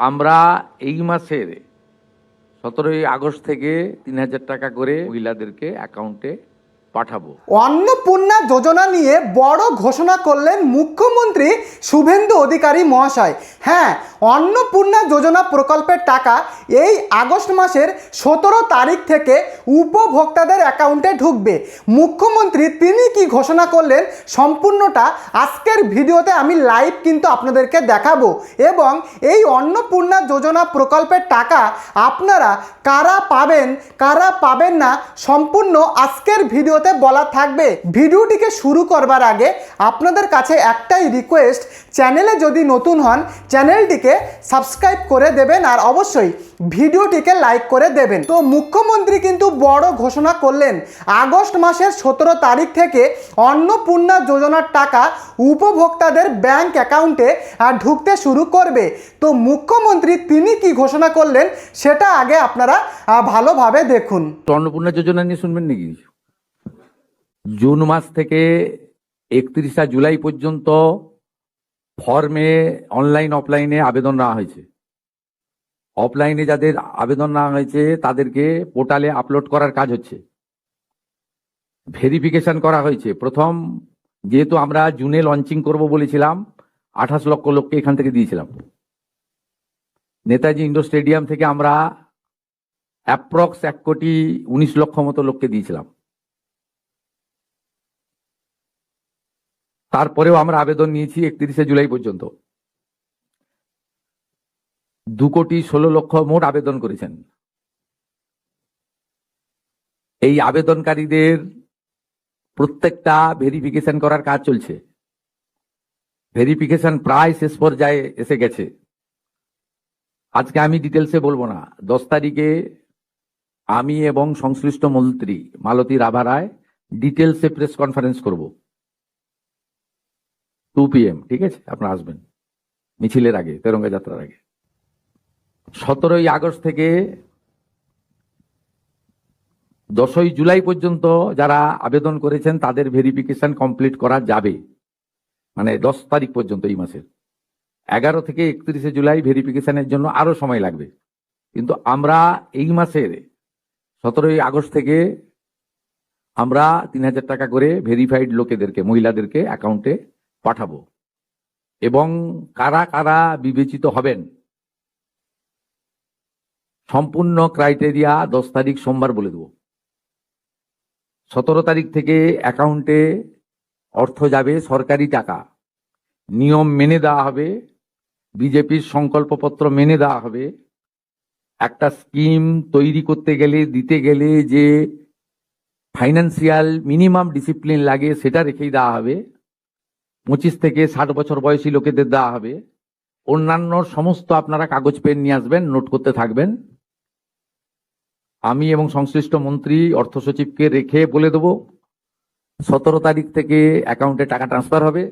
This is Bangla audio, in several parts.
আমরা এই মাসের 17ই আগস্ট থেকে 3,000 টাকা করে মহিলাদেরকে অ্যাকাউন্টে পাঠাবো। অন্নপূর্ণা যোজনা নিয়ে বড় ঘোষণা করলেন মুখ্যমন্ত্রী শুভেন্দু অধিকারী মহাশয়। হ্যাঁ, অন্নপূর্ণা যোজনা প্রকল্পের টাকা এই আগস্ট মাসের 17 তারিখ থেকে উপভোক্তাদের অ্যাকাউন্টে ঢুকবে। মুখ্যমন্ত্রী তিনি কি ঘোষণা করলেন সম্পূর্ণটা আজকের ভিডিওতে আমি লাইভ কিন্তু আপনাদেরকে দেখাবো। এবং এই অন্নপূর্ণা যোজনা প্রকল্পের টাকা আপনারা কারা পাবেন না সম্পূর্ণ আজকের ভিডিওতে বলা থাকবে। ভিডিওটিকে শুরু করবার আগে আপনাদের কাছে একটাই রিকোয়েস্ট, চ্যানেলে যদি নতুন হন চ্যানেলটিকে সাবস্ক্রাইব করে দেবেন আর অবশ্যই ভিডিওটিকে লাইক করে দেবেন। তো মুখ্যমন্ত্রী কিন্তু বড় ঘোষণা করলেন, আগস্ট মাসের 17 তারিখ থেকে অন্নপূর্ণা যোজনার টাকা উপভোক্তাদের ব্যাংক অ্যাকাউন্টে ঢুকতে শুরু করবে। তো মুখ্যমন্ত্রী তিনি কি ঘোষণা করলেন সেটা আগে আপনারা ভালোভাবে দেখুন। অন্নপূর্ণা যোজনা নিয়ে শুনবেন নাকি? জুন মাস থেকে 31 জুলাই পর্যন্ত ফর্মে অনলাইন অফলাইনে আবেদন নেওয়া হয়েছে। অফলাইনে যাদের আবেদন নেওয়া হয়েছে তাদেরকে পোর্টালে আপলোড করার কাজ হচ্ছে, ভেরিফিকেশন করা হয়েছে। প্রথম যেহেতু আমরা জুনে লঞ্চিং করব বলেছিলাম, 28 লক্ষ লোককে এখান থেকে দিয়েছিলাম। নেতাজি ইন্ডোর স্টেডিয়াম থেকে আমরা অ্যাপ্রক্স 1,19,00,000 মতো লোককে দিয়েছিলাম। তারপরেও আমরা আবেদন নিয়েছি 31 জুলাই পর্যন্ত। 2,16,00,000 মোট আবেদন করেছেন। এই আবেদনকারীদের প্রত্যেকটা ভেরিফিকেশন করার কাজ চলছে। ভেরিফিকেশন প্রায় শেষ পর্যায়ে এসে গেছে। আজকে আমি ডিটেলসে বলবো না। 10 তারিখে আমি এবং সংশ্লিষ্ট মন্ত্রী মালতী রাভা রায় ডিটেলসে প্রেস কনফারেন্স করব 2 PM, ঠিক আছে? আপনারা আসবেন মিছিলের আগে, তেরঙ্গা যাত্রার আগে। 17ই আগস্ট থেকে 10ই জুলাই পর্যন্ত যারা আবেদন করেছেন তাদের ভেরিফিকেশন কমপ্লিট করা যাবে, মানে 10 তারিখ পর্যন্ত এই মাসের। 11 থেকে 31 জুলাই ভেরিফিকেশনের জন্য আরো সময় লাগবে। কিন্তু আমরা এই মাসের 17ই আগস্ট থেকে আমরা 3,000 টাকা করে ভেরিফাইড লোকেদেরকে, মহিলাদেরকে অ্যাকাউন্টে পাঠাবো। এবং কারা কারা বিবেচিত হবেন সম্পূর্ণ ক্রাইটেরিয়া 10 তারিখ সোমবার বলে দেব। 17 তারিখ থেকে অ্যাকাউন্টে অর্থ যাবে, সরকারি টাকা, নিয়ম মেনে দেওয়া হবে, বিজেপির সংকল্পপত্র মেনে দেওয়া হবে। একটা স্কিম তৈরি করতে গেলে, দিতে গেলে যে ফাইন্যান্সিয়াল মিনিমাম ডিসিপ্লিন লাগে সেটা রেখেই দেওয়া হবে। 25 থেকে 60 বছর বয়সী লোকেদের দেওয়া হবে। অন্যান্য সমস্ত আপনারা কাগজ পেন নিয়ে আসবেন, নোট করতে থাকবেন। আমি এবং সংশ্লিষ্ট মন্ত্রী অর্থ সচিবকে রেখে বলে দেব 17 তারিখ থেকে অ্যাকাউন্টে টাকা ট্রান্সফার হবে।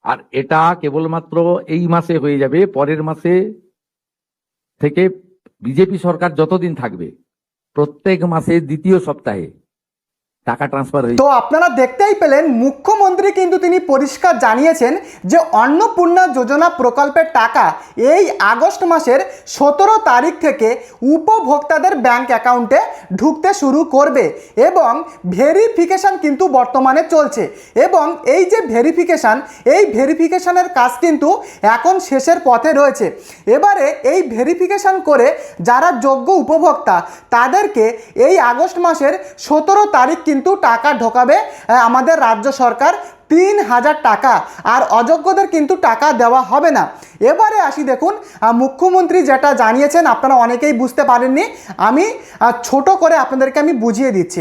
আর এটা কেবলমাত্র এই মাসে হয়ে যাবে। পরের মাসে থেকে বিজেপি সরকার যতদিন থাকবে প্রত্যেক মাসে দ্বিতীয় সপ্তাহে টাকা ট্রান্সফার হয়ে। তো আপনারা দেখতেই পেলেন মুখ্যমন্ত্রী কিন্তু তিনি পরিষ্কার জানিয়েছেন যে অন্নপূর্ণা যোজনা প্রকল্পের টাকা এই আগস্ট মাসের 17 তারিখ থেকে উপভোক্তাদের ব্যাংক অ্যাকাউন্টে ঢুকতে শুরু করবে। এবং ভেরিফিকেশান কিন্তু বর্তমানে চলছে। এবং এই যে এই ভেরিফিকেশানের কাজ কিন্তু এখন শেষের পথে রয়েছে। এবারে এই ভেরিফিকেশান করে যারা যোগ্য উপভোক্তা তাদেরকে এই আগস্ট মাসের 17 তারিখ কিন্তু টাকা ঢোকাবে আমাদের রাজ্য সরকার, 3,000 টাকা। আর অযোগ্যদের কিন্তু টাকা দেওয়া হবে না। এবারে আসি, দেখুন মুখ্যমন্ত্রী যেটা জানিয়েছেন আপনারা অনেকেই বুঝতে পারেননি, আমি ছোট করে আপনাদেরকে আমি বুঝিয়ে দিচ্ছি।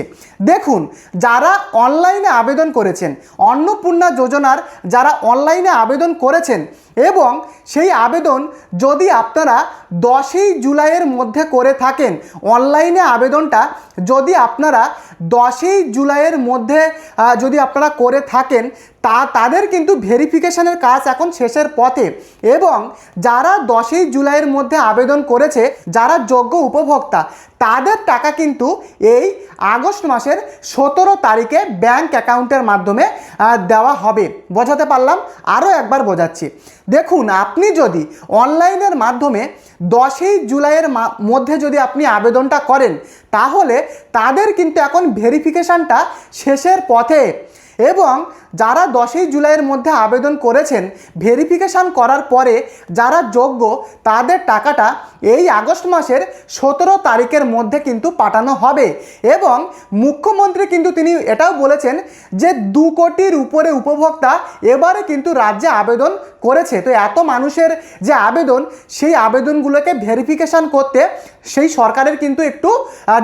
দেখুন, যারা অনলাইনে আবেদন করেছেন, অন্নপূর্ণা যোজনার যারা অনলাইনে আবেদন করেছেন এবং সেই আবেদন যদি আপনারা 10ই জুলাইয়ের মধ্যে করে থাকেন, অনলাইনে আবেদনটা যদি আপনারা 10ই জুলাইয়ের মধ্যে যদি আপনারা করে থাকেন তাদের কিন্তু ভেরিফিকেশনের কাজ এখন শেষের পথে এবং যারা 10ই জুলাইয়ের মধ্যে আবেদন করেছে, যারা যোগ্য উপভোক্তা, তাদের টাকা কিন্তু এই আগস্ট মাসের 17 তারিখে ব্যাংক অ্যাকাউন্টের মাধ্যমে দেওয়া হবে। বোঝাতে পারলাম? আরও একবার বোঝাচ্ছি। দেখুন, আপনি যদি অনলাইনের মাধ্যমে 10ই জুলাইয়ের মধ্যে যদি আপনি আবেদনটা করেন, তাহলে তাদের কিন্তু এখন ভেরিফিকেশানটা শেষের পথে এবং যারা 10ই জুলাইয়ের মধ্যে আবেদন করেছেন, ভেরিফিকেশান করার পরে যারা যোগ্য, তাদের টাকাটা এই আগস্ট মাসের 17 তারিখের মধ্যে কিন্তু পাঠানো হবে। এবং মুখ্যমন্ত্রী কিন্তু তিনি এটাও বলেছেন যে 2 কোটির উপরে উপভোক্তা এবারে কিন্তু রাজ্যে আবেদন করেছে। তো এত মানুষের যে আবেদন, সেই আবেদনগুলোকে ভেরিফিকেশান করতে সেই সরকারের কিন্তু একটু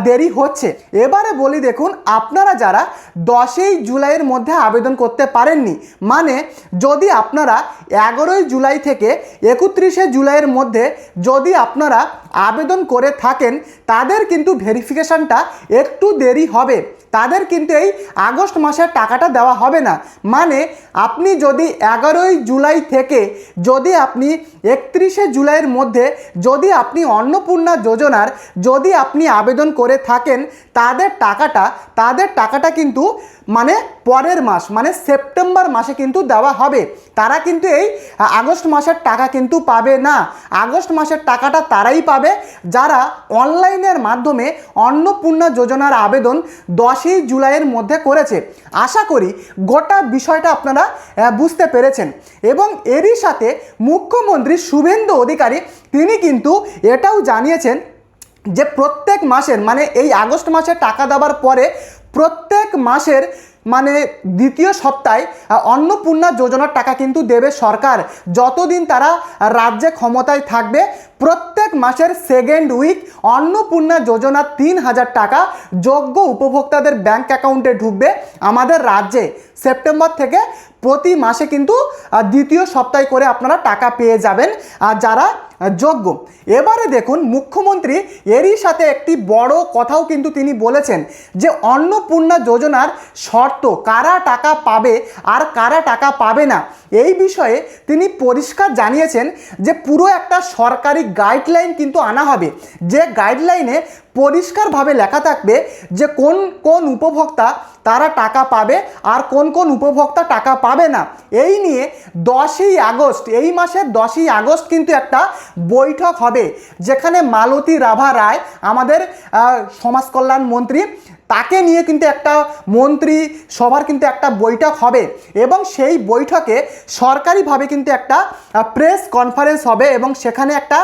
দেরি হচ্ছে। এবারে বলি, দেখুন, আপনারা যারা 10ই জুলাইয়ের মধ্যে আবেদন করতে পারেননি, মানে যদি আপনারা 11ই জুলাই থেকে 31শে জুলাইয়ের মধ্যে যদি আপনারা আবেদন করে থাকেন, তাদের কিন্তু ভেরিফিকেশানটা একটু দেরি হবে। তাদের কিন্তু এই আগস্ট মাসের টাকাটা দেওয়া হবে না। মানে আপনি যদি 11ই জুলাই থেকে যদি আপনি 31শে জুলাইয়ের মধ্যে যদি আপনি অন্নপূর্ণা যোজনার যদি আপনি আবেদন করে থাকেন, তাদের টাকাটা কিন্তু মানে পরের মাস, মানে সেপ্টেম্বর মাসে কিন্তু দেওয়া হবে। তারা কিন্তু এই আগস্ট মাসের টাকা কিন্তু পাবে না। আগস্ট মাসের টাকাটা তারাই পাবে যারা অনলাইনের মাধ্যমে অন্নপূর্ণা যোজনার আবেদন 10ই জুলাইয়ের মধ্যে করেছে। আশা করি গোটা বিষয়টা আপনারা বুঝতে পেরেছেন। এবং এরই সাথে মুখ্যমন্ত্রী শুভেন্দু অধিকারী তিনি কিন্তু এটাও জানিয়েছেন যে প্রত্যেক মাসের, মানে এই আগস্ট মাসে টাকা দেওয়ার পরে প্রত্যেক মাসের মানে দ্বিতীয় সপ্তাহে অন্নপূর্ণা যোজনার টাকা কিন্তু দেবে সরকার। যতদিন তারা রাজ্যে ক্ষমতায় থাকবে, প্রত্যেক মাসের সেকেন্ড উইক অন্নপূর্ণা যোজনার 3000 টাকা যোগ্য উপভোক্তাদের ব্যাংক অ্যাকাউন্টে ঢুকবে আমাদের রাজ্যে। সেপ্টেম্বর থেকে প্রতি মাসে কিন্তু দ্বিতীয় সপ্তাহে করে আপনারা টাকা পেয়ে যাবেন যারা যোগ্য। এবারে দেখুন, মুখ্যমন্ত্রী এরই সাথে একটি বড় কথাও কিন্তু তিনি বলেছেন যে অন্নপূর্ণা যোজনার শর্ত, কারা টাকা পাবে আর কারা টাকা পাবে না, এই বিষয়ে তিনি পরিষ্কার জানিয়েছেন যে পুরো একটা সরকারি গাইডলাইন কিন্তু আনা হবে, যে গাইডলাইনে পরিষ্কারভাবে লেখা থাকবে যে কোন কোন উপভোক্তা তারা টাকা পাবে আর কোন কোন উপভোক্তা টাকা পাবে না। এই নিয়ে 10ই আগস্ট, এই মাসের 10ই আগস্ট কিন্তু একটা বৈঠক হবে, যেখানে মালতী রাভা রায়, আমাদের সমাজ কল্যাণ মন্ত্রী, তাকে নিয়ে কিন্তু একটা মন্ত্রী সভার কিন্তু একটা বৈঠক হবে এবং সেই বৈঠকে সরকারিভাবে কিন্তু একটা প্রেস কনফারেন্স হবে এবং সেখানে একটা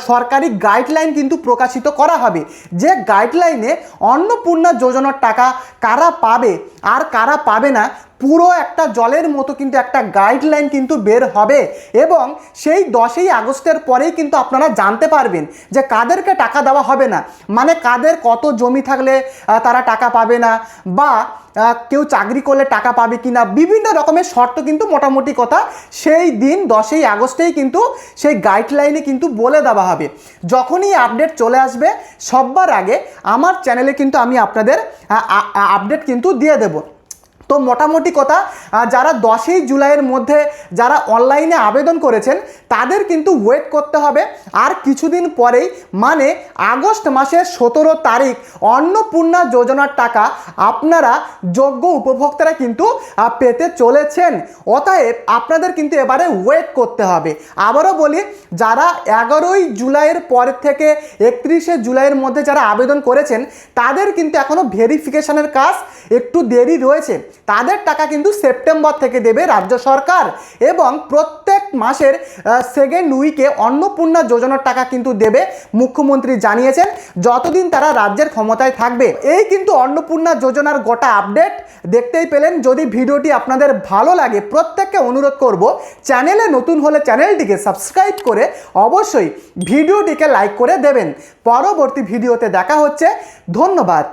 সরকারি গাইডলাইন কিন্তু প্রকাশিত করা হবে, যে গাইডলাইনে অন্নপূর্ণা যোজনার টাকা কারা পাবে আর কারা পাবে না পুরো একটা জলের মতো কিন্তু একটা গাইডলাইন কিন্তু বের হবে। এবং সেই 10ই আগস্টের পরেই কিন্তু আপনারা জানতে পারবেন যে কাদেরকে টাকা দেওয়া হবে না, মানে কাদের কত জমি থাকলে তারা টাকা পাবে না, বা কেউ চাকরি করলে টাকা পাবে কি না, বিভিন্ন রকমের শর্ত কিন্তু মোটামুটি কথা সেই দিন 10ই আগস্টেই কিন্তু সেই গাইডলাইনে কিন্তু বলে দেওয়া হবে। যখনই আপডেট চলে আসবে সবার আগে আমার চ্যানেলে কিন্তু আমি আপনাদের আপডেট কিন্তু দিয়ে দেব। তো মোটামুটি কথা, যারা 10ই জুলাইয়ের মধ্যে যারা অনলাইনে আবেদন করেছেন তাদের কিন্তু ওয়েট করতে হবে আর কিছুদিন পরেই, মানে আগস্ট মাসের 17 তারিখ অন্নপূর্ণা যোজনার টাকা আপনারা যোগ্য উপভোক্তারা কিন্তু পেতে চলেছেন। অতএব আপনাদের কিন্তু এবারে ওয়েট করতে হবে। আবারও বলি, যারা 11ই জুলাইয়ের পর থেকে 31শে জুলাইয়ের মধ্যে যারা আবেদন করেছেন তাদের কিন্তু এখনও ভেরিফিকেশনের কাজ একটু দেরি রয়েছে। তাদের টাকা কিন্তু সেপ্টেম্বর থেকে দেবে রাজ্য সরকার এবং প্রত্যেক মাসের সেকেন্ড উইকে অন্নপূর্ণা যোজনার টাকা কিন্তু দেবে। মুখ্যমন্ত্রী জানিয়েছেন যতদিন তারা রাজ্যের ক্ষমতায় থাকবে। এই কিন্তু অন্নপূর্ণা যোজনার গোটা আপডেট দেখতেই পেলেন। যদি ভিডিওটি আপনাদের ভালো লাগে, প্রত্যেককে অনুরোধ করব চ্যানেলে নতুন হলে চ্যানেলটিকে সাবস্ক্রাইব করে অবশ্যই ভিডিওটিকে লাইক করে দেবেন। পরবর্তী ভিডিওতে দেখা হচ্ছে। ধন্যবাদ।